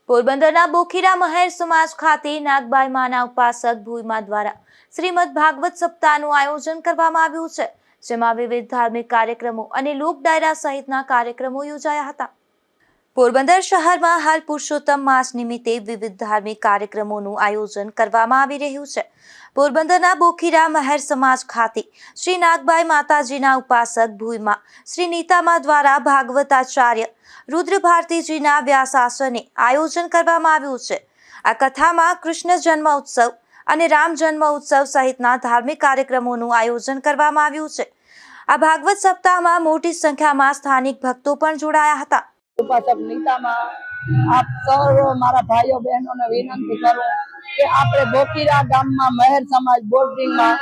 પોરબંદરના બોખીરા મહેર સમાજ ખાતે નાગબાઈ માના ઉપાસક ભૂઈમા દ્વારા શ્રીમદ ભાગવત સપ્તાહનું આયોજન કરવામાં આવ્યું છે, જેમાં વિવિધ ધાર્મિક કાર્યક્રમો અને લોક ડાયરા સહિતના કાર્યક્રમો યોજાયા હતા. પોરબંદર શહેરમાં હાલ પુરુષોત્તમ માસ નિમિત્તે વિવિધ ધાર્મિક કાર્યક્રમોનું આયોજન કરવામાં આવી રહ્યું છે. પોરબંદરના બોખીરા મહેર સમાજ ખાતે શ્રી નાગબાઈ માતાજીના ઉપાસક ભૂઈમા શ્રી નીતામા દ્વારા ભાગવતાચાર્ય રુદ્ર ભારતીજીના વ્યાસાસને આયોજન કરવામાં આવ્યું છે. આ કથામાં કૃષ્ણ જન્મ ઉત્સવ અને રામ જન્મ ઉત્સવ સહિતના ધાર્મિક કાર્યક્રમોનું આયોજન કરવામાં આવ્યું છે. આ ભાગવત સપ્તાહમાં મોટી સંખ્યામાં સ્થાનિક ભક્તો પણ જોડાયા હતા. ઉપાસક નીતામાં આપ સર્વ મારા ભાઈઓ બહેનોને વિનંતી કરું કે આપણે બોખીરા ગામમાં મહેર સમાજ બોર્ડિંગમાં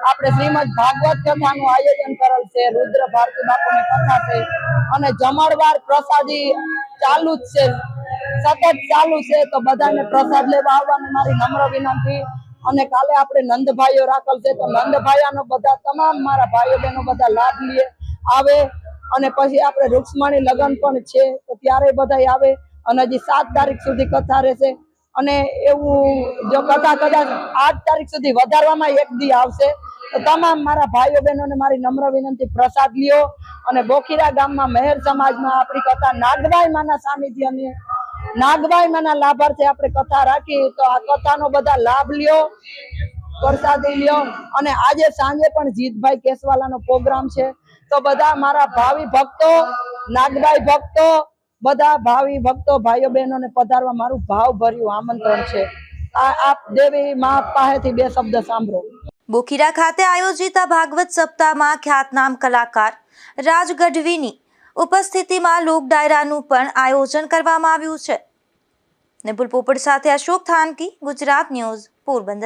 આપણે શ્રીમદ ભાગવત કથાનું આયોજન કરેલ છે. રુદ્ર ભારતી બાપુની કથા છે અને જમણવાર પ્રસાદી ચાલુ જ છે, સતત ચાલુ છે. તો બધાને પ્રસાદ લેવા આવવાની મારી નમ્ર વિનંતી. અને કાલે આપણે નંદભાઈઓ રાખેલ છે, તો નંદભાઈઓનો બધા તમામ મારા ભાઈઓ બહેનો બધા લાભ લે આવે. અને પછી આપણે રૂક્ષ્મણી લગ્ન પણ છે, તો ત્યારે બધા આવે. અને હજી 7 તારીખ સુધી કથા રહેશે. અને એવું જો કથા કદાચ 8 તારીખ સુધી વધારવામાં એક દી આવશે, તો તમામ મારા ભાઈઓ બહેનોને મારી નમ્ર વિનંતી, પ્રસાદ લ્યો. અને બોખીરા ગામમાં મહેર સમાજમાં આપણી કથા નાગબાઈ માના સાનિધ્ય અને નાગબાઈ માના લાભાર્થે આપણે કથા રાખી, તો આ કથાનો બધા લાભ લ્યો, પ્રસાદી લ્યો. અને આજે સાંજે પણ જીતભાઈ કેસવાલાનો પ્રોગ્રામ છે, તો બધા મારા ભાવિ ભક્તો, નાગબાઈ ભક્તો, બધા ભાવિ ભક્તો ભાઈઓ બહેનોને પધારવા મારું ભાવભર્યું આમંત્રણ છે. આપ દેવી મા પાસેથી 2 શબ્દ સાંભળો. બોખીરા ખાતે આયોજિત આ ભાગવત સપ્તાહમાં ખ્યાતનામ કલાકાર રાજ ગઢવીની ઉપસ્થિતિમાં લોક ડાયરાનું પણ આયોજન કરવામાં આવ્યું છે. નિપુલ પોપટ સાથે અશોક થાનકી, ગુજરાત ન્યૂઝ, પોરબંદર.